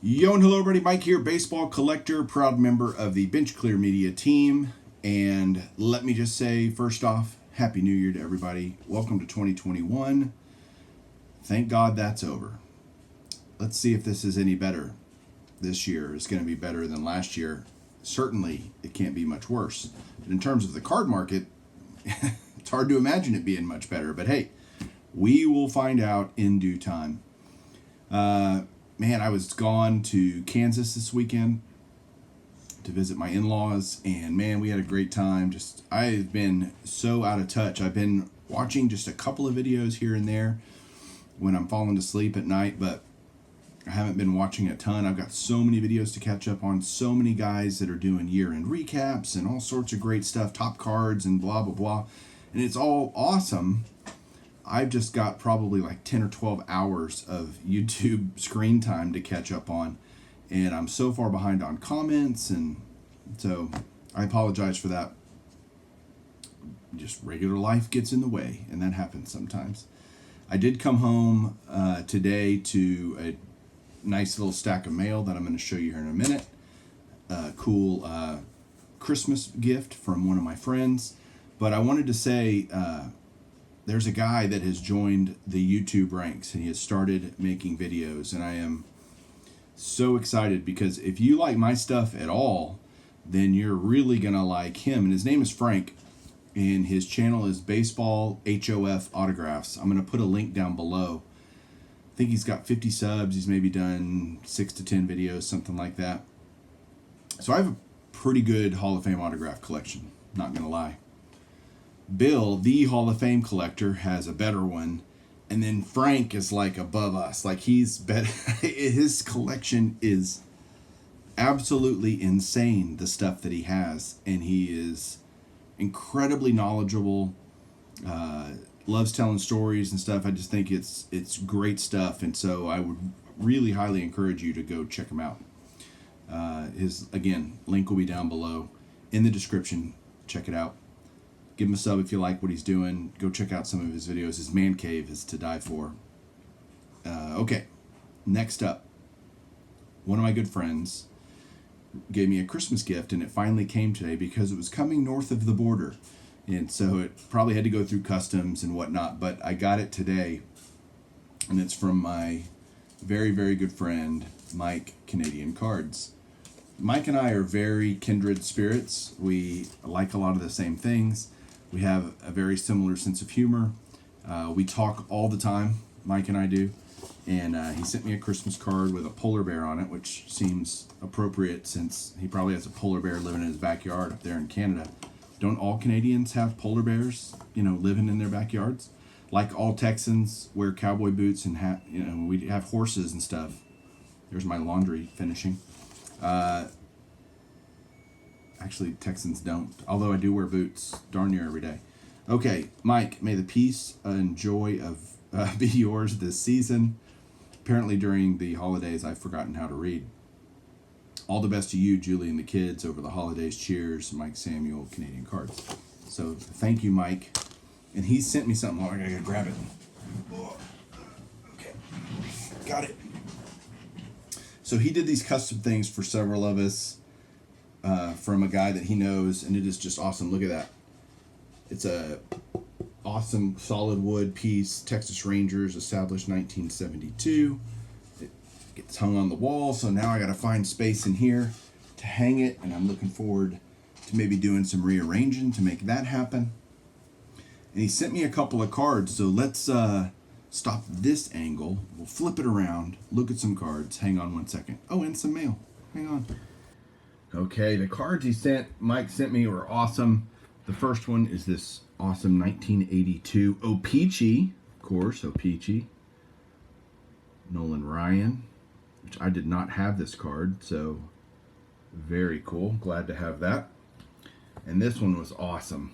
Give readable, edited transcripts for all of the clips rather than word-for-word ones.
Yo and hello everybody, Mike here, baseball collector, proud member of the Bench Clear Media team. And let me just say, first off, Happy New Year to everybody. Welcome to 2021. Thank God that's over. Let's see if this is any better. This year is going to be better than last year. Certainly, it can't be much worse. But in terms of the card market, it's hard to imagine it being much better. But hey, we will find out in due time. Man, I was gone to Kansas this weekend to visit my in-laws, and man, we had a great time. I've been so out of touch. I've been watching just a couple of videos here and there when I'm falling asleep at night, but I haven't been watching a ton. I've got so many videos to catch up on, so many guys that are doing year-end recaps and all sorts of great stuff, top cards and blah, blah, blah. And it's all awesome. I've just got probably like 10 or 12 hours of YouTube screen time to catch up on. And I'm so far behind on comments. And so I apologize for that. Just regular life gets in the way, and that happens sometimes. I did come home today to a nice little stack of mail that I'm going to show you here in a minute. Cool Christmas gift from one of my friends. But I wanted to say... there's a guy that has joined the YouTube ranks and he has started making videos, and I am so excited because if you like my stuff at all, then you're really gonna like him. And his name is Frank, and his channel is Baseball HOF Autographs. I'm gonna put a link down below. I think he's got 50 subs. He's maybe done 6 to 10 videos, something like that. So I have a pretty good Hall of Fame autograph collection, not gonna lie. Bill, the Hall of Fame collector, has a better one, and then Frank is like above us. Like, he's better. His collection is absolutely insane, the stuff that he has, and he is incredibly knowledgeable, loves telling stories and stuff. I just think it's great stuff, and so I would really highly encourage you to go check him out. His, again, link will be down below in the description. Check it out. Give him a sub if you like what he's doing. Go check out some of his videos. His man cave is to die for. Okay, next up. One of my good friends gave me a Christmas gift, and it finally came today because it was coming north of the border. And so it probably had to go through customs and whatnot, but I got it today. And it's from my very, very good friend, Mike Canadian Cards. Mike and I are very kindred spirits. We like a lot of the same things. We have a very similar sense of humor. We talk all the time, Mike and I do. And he sent me a Christmas card with a polar bear on it, which seems appropriate since he probably has a polar bear living in his backyard up there in Canada. Don't all Canadians have polar bears, living in their backyards? Like all Texans wear cowboy boots and we have horses and stuff. There's my laundry finishing. Actually, Texans don't, although I do wear boots darn near every day. Okay, Mike, may the peace and joy of be yours this season. Apparently during the holidays, I've forgotten how to read. All the best to you, Julie, and the kids over the holidays. Cheers, Mike Samuel, Canadian Cards. So thank you, Mike. And he sent me something. Oh, I gotta grab it. Okay, got it. So he did these custom things for several of us. From a guy that he knows, and it is just awesome. Look at that. It's a awesome solid wood piece. Texas Rangers, established 1972. It gets hung on the wall, so now I got to find space in here to hang it, and I'm looking forward to maybe doing some rearranging to make that happen. And he sent me a couple of cards, so let's stop this angle. We'll flip it around, look at some cards. Hang on one second. Oh, and some mail. Hang on. Okay, the cards Mike sent me were awesome. The first one is this awesome 1982 O-Pee-Chee, of course, O-Pee-Chee. Nolan Ryan, which I did not have this card, so very cool. Glad to have that. And this one was awesome.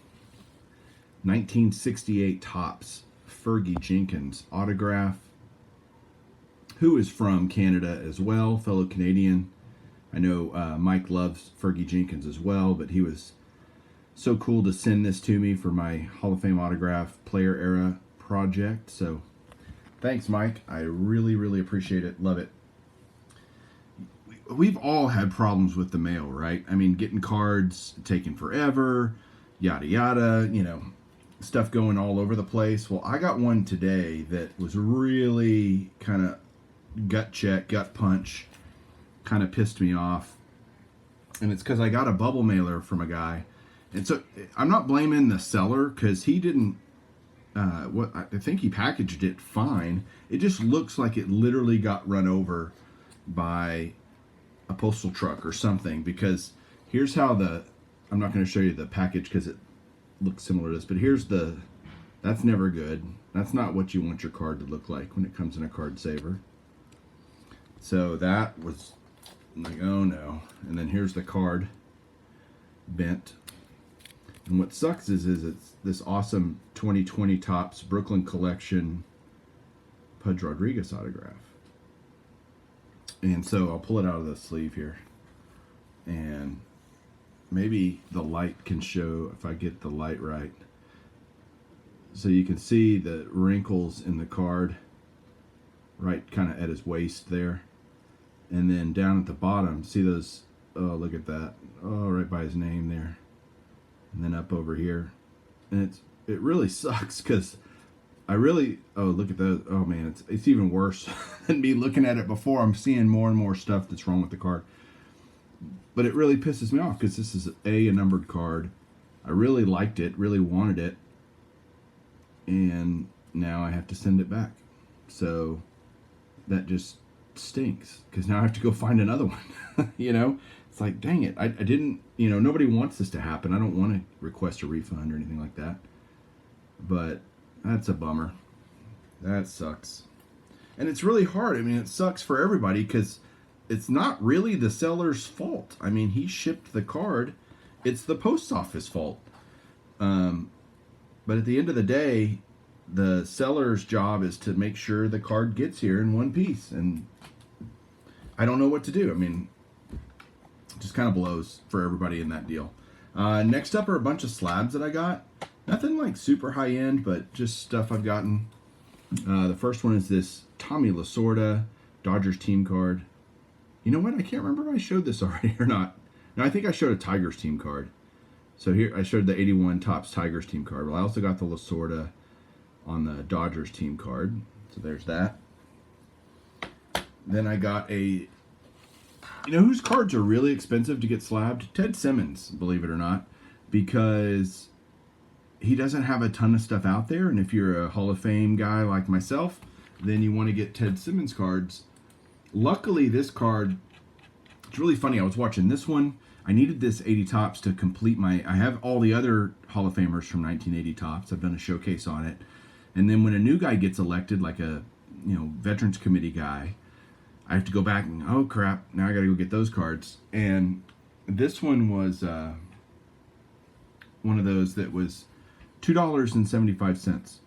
1968 Topps, Fergie Jenkins autograph, who is from Canada as well, fellow Canadian. I know Mike loves Fergie Jenkins as well, but he was so cool to send this to me for my Hall of Fame autograph player era project. So thanks, Mike. I really, really appreciate it. Love it. we've all had problems with the mail, right? I mean, getting cards taking forever, yada yada, stuff going all over the place. Well, I got one today that was really kind of gut punch, kind of pissed me off. And it's because I got a bubble mailer from a guy. And so I'm not blaming the seller because he didn't, I think he packaged it fine. It just looks like it literally got run over by a postal truck or something, because here's how I'm not going to show you the package because it looks similar to this, but that's never good. That's not what you want your card to look like when it comes in a card saver. So that was like, oh no. And then here's the card bent. And what sucks is it's this awesome 2020 Topps Brooklyn Collection Pudge Rodriguez autograph. And so I'll pull it out of the sleeve here. And maybe the light can show, if I get the light right. So you can see the wrinkles in the card right kind of at his waist there. And then down at the bottom, see those, oh, look at that. Oh, right by his name there. And then up over here. And it really sucks because I really, oh, look at that. Oh man, it's even worse than me looking at it before. I'm seeing more and more stuff that's wrong with the card. But it really pisses me off because this is a numbered card. I really liked it, really wanted it. And now I have to send it back. So that just stinks because now I have to go find another one. It's like, dang it. I didn't, nobody wants this to happen. I don't want to request a refund or anything like that. But that's a bummer. That sucks. And it's really hard. I mean, it sucks for everybody because it's not really the seller's fault. I mean, he shipped the card. It's the post office fault. But at the end of the day, the seller's job is to make sure the card gets here in one piece. And I don't know what to do. I mean, it just kind of blows for everybody in that deal. Next up are a bunch of slabs that I got. Nothing like super high end, but just stuff I've gotten. The first one is this Tommy Lasorda Dodgers team card. You know what? I can't remember if I showed this already or not. No, I think I showed a Tigers team card. So here I showed the 81 Topps Tigers team card. Well, I also got the Lasorda on the Dodgers team card. So there's that. Then I got whose cards are really expensive to get slabbed? Ted Simmons, believe it or not, because he doesn't have a ton of stuff out there. And if you're a Hall of Fame guy like myself, then you want to get Ted Simmons cards. Luckily, this card, it's really funny. I was watching this one. I needed this 80 Topps to complete I have all the other Hall of Famers from 1980 Topps. I've done a showcase on it. And then when a new guy gets elected, like a, Veterans Committee guy, I have to go back and, oh crap, now I got to go get those cards. And this one was one of those that was $2.75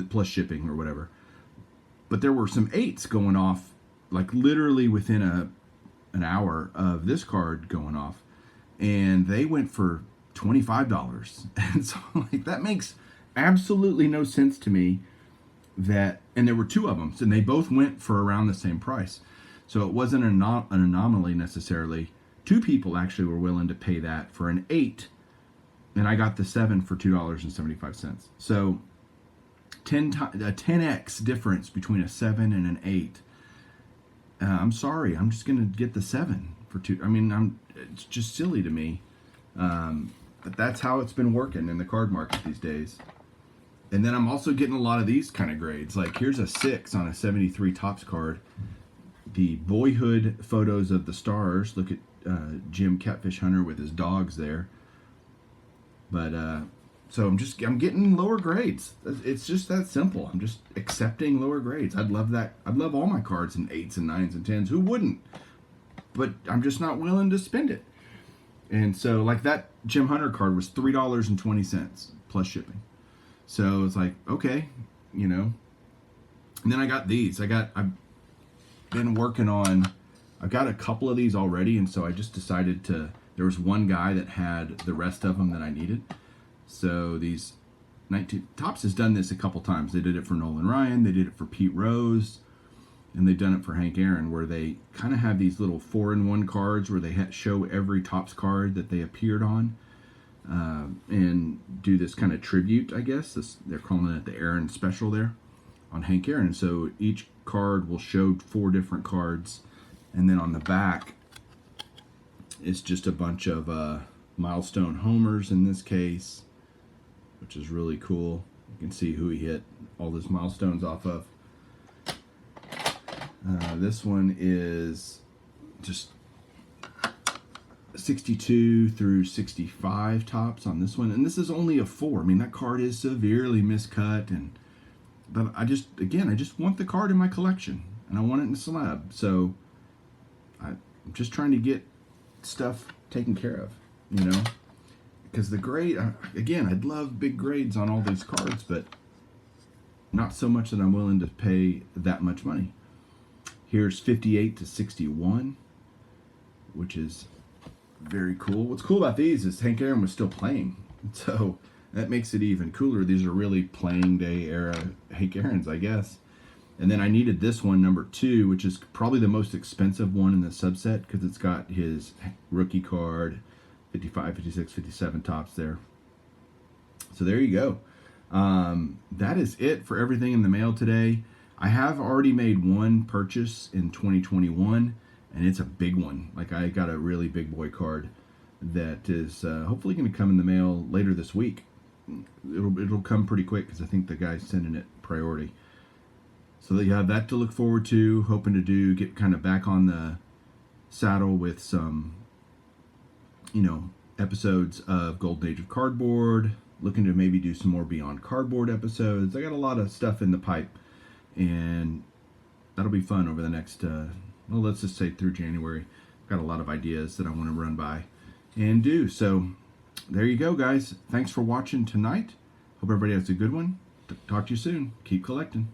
plus shipping or whatever. But there were some 8s going off, like literally within an hour of this card going off, and they went for $25. And so like that makes absolutely no sense to me. And there were 2 of them, and they both went for around the same price. So it wasn't an anomaly necessarily. 2 people actually were willing to pay that for an 8, and I got the 7 for $2.75. So a 10x difference between a 7 and an 8. I'm sorry, I'm just gonna get the 7 for 2. I mean, it's just silly to me. But that's how it's been working in the card market these days. And then I'm also getting a lot of these kind of grades. Like here's a 6 on a 73 Topps card. The boyhood photos of the stars. Look at Jim Catfish Hunter with his dogs there. But so I'm getting lower grades. It's just that simple. I'm just accepting lower grades. I'd love that. I'd love all my cards in 8s and 9s and 10s. Who wouldn't? But I'm just not willing to spend it. And so like that Jim Hunter card was $3.20 plus shipping. So it's like, okay, And then I got these. I've been working on, I've got a couple of these already, and so I just decided there was one guy that had the rest of them that I needed. So these Topps has done this a couple times. They did it for Nolan Ryan. They did it for Pete Rose. and they've done it for Hank Aaron, where they kind of have these little 4-in-1 cards where they show every Topps card that they appeared on, and do this kind of tribute, I guess. They're calling it the Aaron Special there on Hank Aaron. And so each card will show 4 different cards, and then on the back it's just a bunch of milestone homers in this case, which is really cool. You can see who he hit all those milestones off of. This one is just 62 through 65 Topps on this one, and this is only a 4. I mean, that card is severely miscut, but I just want the card in my collection, and I want it in a slab. So I'm just trying to get stuff taken care of, you know, because the grade, again, I'd love big grades on all these cards, but not so much that I'm willing to pay that much money. Here's 58 to 61, which is very cool. What's cool about these is Hank Aaron was still playing, so that makes it even cooler. These are really playing day era Hank Aaron's, I guess. And then I needed this one, number 2, which is probably the most expensive one in the subset, because it's got his rookie card, 55, 56, 57 Topps there. So there you go. That is it for everything in the mail today. I have already made one purchase in 2021, and it's a big one. Like, I got a really big boy card that is hopefully going to come in the mail later this week. It'll come pretty quick, because I think the guy's sending it priority. So you have that to look forward to. Hoping to get kind of back on the saddle with some, you know, episodes of Golden Age of Cardboard. Looking to maybe do some more Beyond Cardboard episodes. I got a lot of stuff in the pipe, and that'll be fun over the next, well, let's just say through January. I've got a lot of ideas that I want to run by and do. So there you go, guys. Thanks for watching tonight. Hope everybody has a good one. Talk to you soon. Keep collecting.